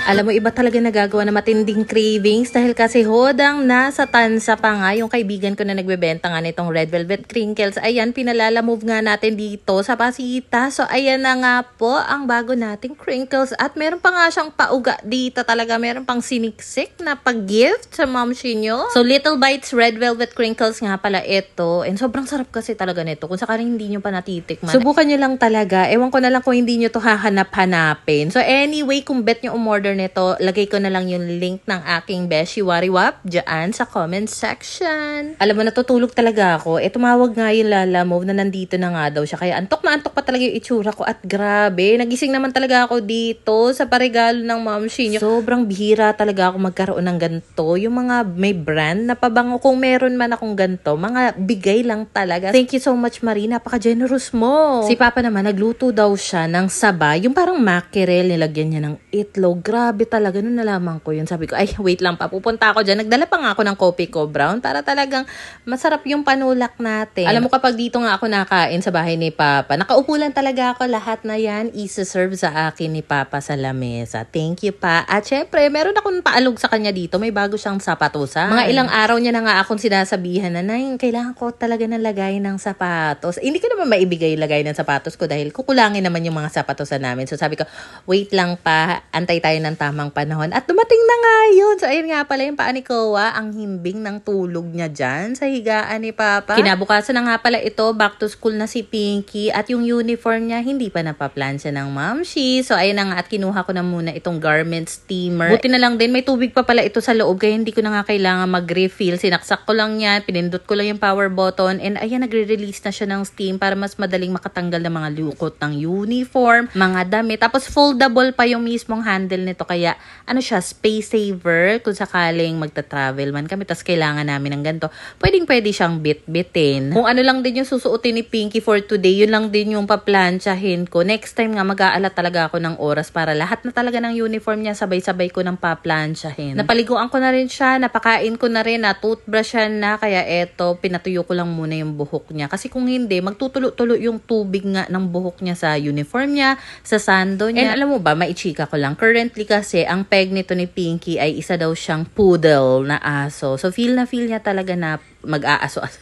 Alam mo, iba talaga nagagawa na matinding cravings dahil kasi hodang nasa tansa pa nga yung kaibigan ko na nagbebenta nga nitong red velvet crinkles. Ayan, pinalalamove nga natin dito sa Pasita. So, ayan na nga po ang bago nating crinkles. At meron pa nga siyang pauga dito talaga. Meron pang siniksik na pag-gift sa momshi nyo. So, Little Bites red velvet crinkles nga pala ito. And sobrang sarap kasi talaga nito. Kung sakaling hindi nyo pa natitikman, subukan nyo lang talaga. Ewan ko na lang kung hindi nyo to hahanap-hanapin. So, anyway, kung bet nyo umorder nito, lagay ko na lang yung link ng aking Beshi Wariwap dyan sa comment section. Alam mo, natutulog talaga ako. Tumawag nga yung Lala Move na nandito na nga daw siya. Kaya antok na antok pa talaga yung itsura ko. At grabe, nagising naman talaga ako dito sa paregalo ng momshi nyo. Sobrang bihira talaga ako magkaroon ng ganito. Yung mga may brand na pabango, kung meron man akong ganito, mga bigay lang talaga. Thank you so much, Marie. Napaka-generous mo. Si Papa naman, nagluto daw siya ng saba. Yung parang mackerel, nilagyan niya ng itlog. Grabe talaga, nung nalaman ko yun, sabi ko, ay, wait lang pa, pupunta ako dyan. Nagdala pa nga ako ng Kopi Ko Brown para talagang masarap yung panulak natin. Alam mo, kapag dito nga ako nakain sa bahay ni Papa, nakaupo lang talaga ako, lahat na yan isa-serve sa akin ni Papa sa lamesa. Thank you, Pa. At syempre, meron akong paalog sa kanya dito, may bago siyang sapatusan. Mga ilang araw niya na nga akong sinasabihan na, Nay, kailangan ko talaga ng lagay ng sapatos. Hindi ko naman maibigay lagay ng sapatos ko dahil kukulangin naman yung mga sapatosan namin. So sabi ko, wait lang, Pa, antay tayo ng tamang panahon. At dumating na nga yun. So, ayun nga pala yung paa ni Kowa, ang himbing ng tulog niya dyan sa higaan ni Papa. Kinabukasan na nga pala ito, back to school na si Pinky. At yung uniform niya, hindi pa napaplansya ng momshi. So, ayun na nga, at kinuha ko na muna itong garment steamer. Buti na lang din, may tubig pa pala ito sa loob, kaya hindi ko na nga kailangan mag-refill. Sinaksak ko lang yan, pinindot ko lang yung power button, and ayan, nagre-release na siya ng steam para mas madaling makatanggal ng mga lukot ng uniform, mga damit. Tapos, foldable pa yung mismong handle nito, kaya ano siya, space saver kung sakaling magta-travel man kami tas kailangan namin ng ganito. Pwedeng-pwede siyang bit-bitin. Kung ano lang din yung susuotin ni Pinky for today, yun lang din yung paplansyahin ko. Next time nga, mag-aalat talaga ako ng oras para lahat na talaga ng uniform niya, sabay-sabay ko ng paplansyahin. Napaliguan ko na rin siya, napakain ko na rin, toothbrushan na, kaya eto, pinatuyo ko lang muna yung buhok niya. Kasi kung hindi, magtutulo-tulo yung tubig nga ng buhok niya sa uniform niya, sa sando niya. And alam mo ba, maichika ko lang, currently kasi, ang peg nito ni Pinky ay isa daw siyang poodle na aso. So, feel niya talaga na mag-aaso-aso.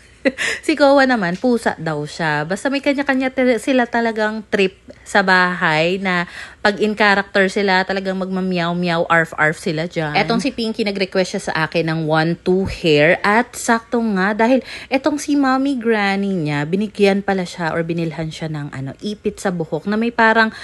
Si Kowa naman, pusa daw siya. Basta may kanya-kanya sila talagang trip sa bahay na pag in character sila, talagang magmamiyaw-miyaw, arf-arf sila dyan. Etong si Pinky, nag-request siya sa akin ng 1-2 hair. At sakto nga, dahil etong si mommy granny niya, binigyan pala siya or binilhan siya ng ipit sa buhok na may parang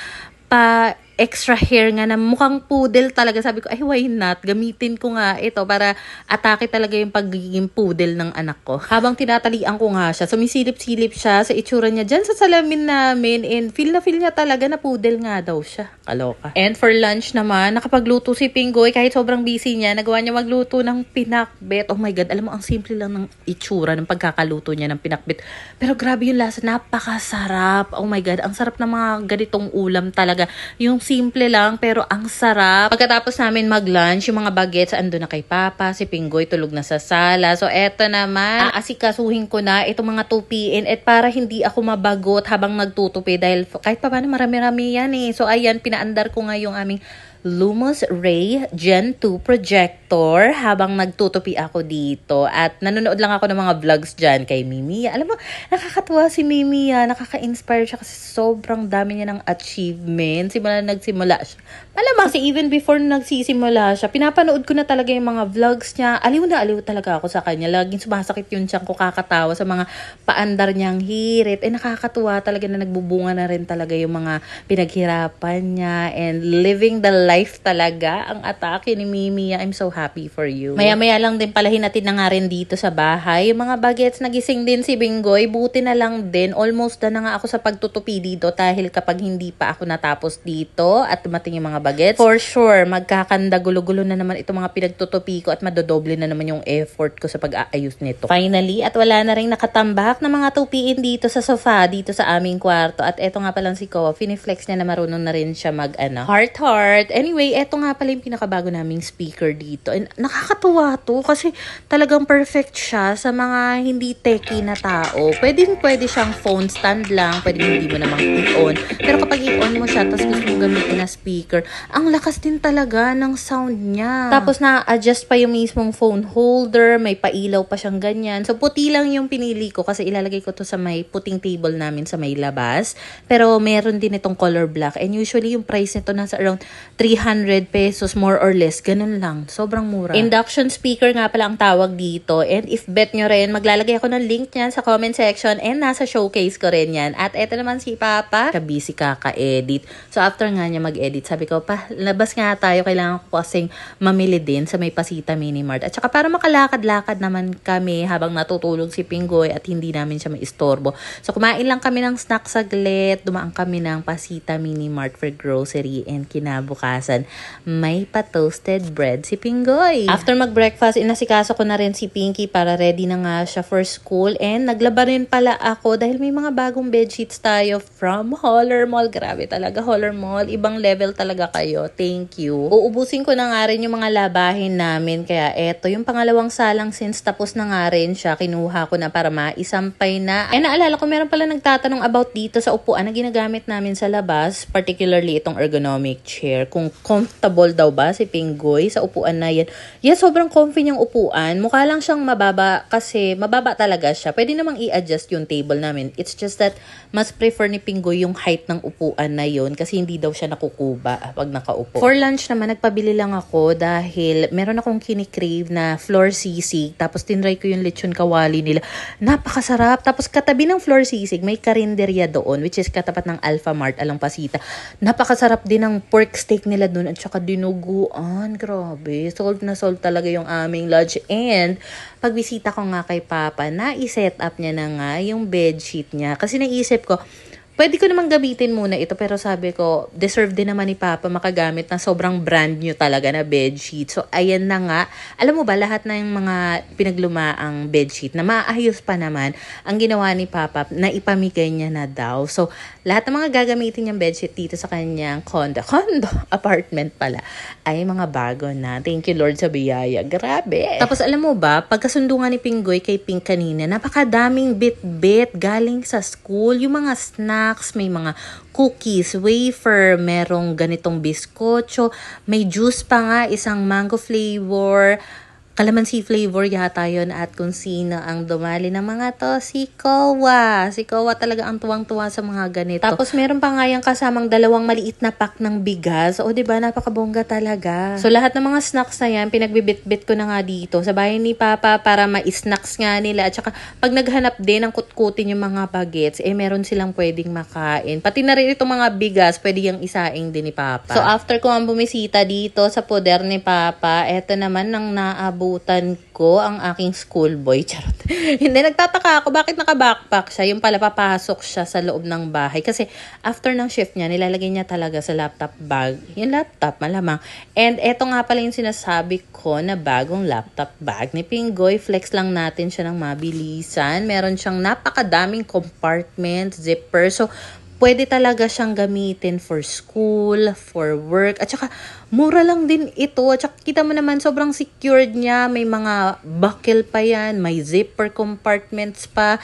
pa extra hair nga na mukhang poodle talaga. Sabi ko, ay, why not? Gamitin ko nga ito para atake talaga yung pagiging poodle ng anak ko. Habang tinatalian ko nga siya, sumisilip-silip siya sa itsura niya dyan sa salamin namin, and feel niya talaga na poodle nga daw siya. Kaloka. And for lunch naman, nakapagluto si Pinggoy. Kahit sobrang busy niya, nagawa niya magluto ng pinakbet. Oh my God, alam mo, ang simple lang ng itsura ng pagkakaluto niya ng pinakbet. Pero grabe yung lasa, napakasarap. Oh my God, ang sarap ng mga ganitong ulam talaga. Yung simple lang, pero ang sarap. Pagkatapos namin mag-lunch, yung mga bagets, ando na kay Papa, si Pinggoy tulog na sa sala. So, eto naman, aasikasuhin ko na itong mga tupiin, at para hindi ako mabagot habang nagtutupi, dahil kahit pa paano marami-rami yan eh. So, ayan, pinaandar ko nga yung aming Lumos Ray Gen 2 projector habang nagtutupi ako dito. At nanonood lang ako ng mga vlogs dyan kay Mimiya. Alam mo, nakakatuwa si Mimiya. Nakaka-inspire siya kasi sobrang dami niya ng achievement. Simula na nagsimula siya. Malamang kasi even before nagsisimula siya, pinapanood ko na talaga yung mga vlogs niya. Aliw na aliw talaga ako sa kanya. Laging sumasakit yung tiyan ko, kakatawa sa mga paandar niyang hirit. Nakakatuwa talaga na nagbubunga na rin talaga yung mga pinaghirapan niya and living the life talaga ang atake ni Mimiya. I'm so happy for you. Maya-maya lang din pala hinatid na nga rin dito sa bahay. Yung mga bagets, nagising din si Bingoy. Buti na lang din. Almost na nga ako sa pagtutupi dito dahil kapag hindi pa ako natapos dito at dumating yung mga bagets, for sure, magkakanda gulo-gulo na naman itong mga pinagtutupi ko at madodoble na naman yung effort ko sa pag-aayos nito. Finally, at wala na rin nakatambak na mga tupiin dito sa sofa, dito sa aming kwarto. At eto nga palang si Ko, finiflex niya na marunong na rin siya mag heart-heart. Anyway, eto nga pala yung pinakabago naming speaker dito. dito. And nakakatuwa to kasi talagang perfect siya sa mga hindi techy na tao. Pwede siyang phone stand lang, pwede hindi mo namang i-on. Pero kapag i-on mo siya, tapos gusto mong gamitin na speaker, ang lakas din talaga ng sound niya. Tapos na-adjust pa yung mismong phone holder, may pailaw pa siyang ganyan. So puti lang yung pinili ko kasi ilalagay ko to sa may puting table namin sa may labas. Pero meron din itong color black. And usually yung price nito nasa around 300 pesos more or less. Ganun lang. Sobrang mura. Induction speaker nga pala ang tawag dito. And if bet nyo rin, maglalagay ako ng link niyan sa comment section and nasa showcase ko rin yan. At eto naman si Papa, busy kaka-edit. So after nga niya mag-edit, sabi ko, pa, labas nga tayo. Kailangan ko kasing mamili din sa may Pasita Mini Mart. At saka para makalakad-lakad naman kami habang natutulog si Pinggoy at hindi namin siya maistorbo. So kumain lang kami ng snack saglit, dumaan kami ng Pasita Mini Mart for grocery and kinabukasan may pa-toasted bread si Pinggoy. After mag-breakfast, inasikaso ko na rin si Pinky para ready na nga siya for school and naglaba rin pala ako dahil may mga bagong bedsheets tayo from Holler Mall. Grabe talaga, Holler Mall. Ibang level talaga kayo. Thank you. Uubusin ko na nga rin yung mga labahin namin kaya eto yung pangalawang salang since tapos na nga rin siya. Kinuha ko na para maisampay na. Ay naalala ko meron pala nagtatanong about dito sa upuan na ginagamit namin sa labas, particularly itong ergonomic chair. Kung comfortable daw ba si Pinggoy sa upuan na yan. Yes, sobrang comfy niyang upuan. Mukha lang siyang mababa kasi mababa talaga siya. Pwede namang i-adjust yung table namin. It's just that mas prefer ni Pinggoy yung height ng upuan na yon kasi hindi daw siya nakukuba pag nakaupo. For lunch naman, nagpabili lang ako dahil meron akong kinikrave na floor sisig. Tapos tinry ko yung lechon kawali nila. Napakasarap. Tapos katabi ng floor sisig, may karinderya doon which is katapat ng Alpha Mart alang Pasita. Napakasarap din ng pork steak nila doon at saka dinuguan. Grabe. Sold na sold talaga yung aming lunch. And pagbisita ko nga kay Papa, na-set up niya na nga yung bedsheet niya. Kasi naisip ko, pwede ko namang gamitin muna ito pero sabi ko, deserve din naman ni Papa makagamit na sobrang brand new talaga na bedsheet. So, ayan na nga. Alam mo ba, lahat na yung mga pinaglumaang bedsheet na maayos pa naman, ang ginawa ni Papa, na ipamigay niya na daw. So, lahat ng mga gagamitin niyang bedsheet dito sa kanyang condo, apartment pala, ay mga bago na. Thank you Lord sa biyaya. Grabe. Tapos alam mo ba, pagkasundungan ni Pinggoy kay Pink kanina, napakadaming bit-bit galing sa school. Yung mga snacks, may mga cookies, wafer, merong ganitong biskotso, may juice pa nga, isang mango flavor, calamansi flavor yata yun at kung sino ang dumali ng mga to, si Kowa. Si Kowa talaga ang tuwang-tuwa sa mga ganito. Tapos meron pa nga yung kasamang dalawang maliit na pack ng bigas. O diba, napakabongga talaga. So lahat ng mga snacks na yan, pinagbibit-bit ko na nga dito sa bahay ni Papa para ma-snacks nga nila. At saka pag naghanap din ng kutkutin yung mga bagets, meron silang pwedeng makain. Pati na rin itong mga bigas, pwede yung isaing din ni Papa. So after ko ang bumisita dito sa poder ni Papa, eto naman nang naabutan ko ang aking schoolboy. Charot. Hindi, nagtataka ako bakit naka-backpack siya. Yung pala papasok siya sa loob ng bahay. Kasi after ng shift niya, nilalagay niya talaga sa laptop bag. Yung laptop, malamang. And eto nga pala yung sinasabi ko na bagong laptop bag ni Pinggoy. Flex lang natin siya ng mabilisan. Meron siyang napakadaming compartment, zipper. So, pwede talaga siyang gamitin for school, for work, at saka mura lang din ito. At saka kita mo naman sobrang secured niya. May mga buckle pa yan, may zipper compartments pa.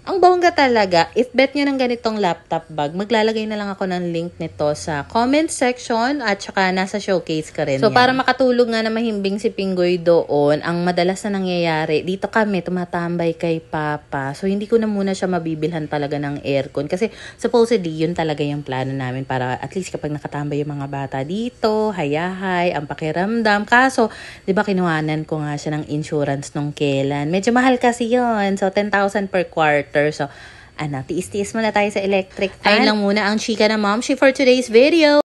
Ang bongga talaga. If bet nyo ng ganitong laptop bag, maglalagay na lang ako ng link nito sa comment section at saka nasa showcase ka rin. So, para makatulog nga na mahimbing si Pinggoy doon, ang madalas na nangyayari, dito kami tumatambay kay Papa. So, hindi ko na muna siya mabibilhan talaga ng aircon. Kasi supposedly, yun talaga yung plano namin para at least kapag nakatambay yung mga bata dito, hayahay, ang pakiramdam. Kaso, di ba kinuhanan ko nga siya ng insurance nung kailan. Medyo mahal kasi yun. So, 10,000 per quarter. So, tiis-tiis muna tayo sa electric fan. Ayun lang muna ang chika na Momshi for today's video.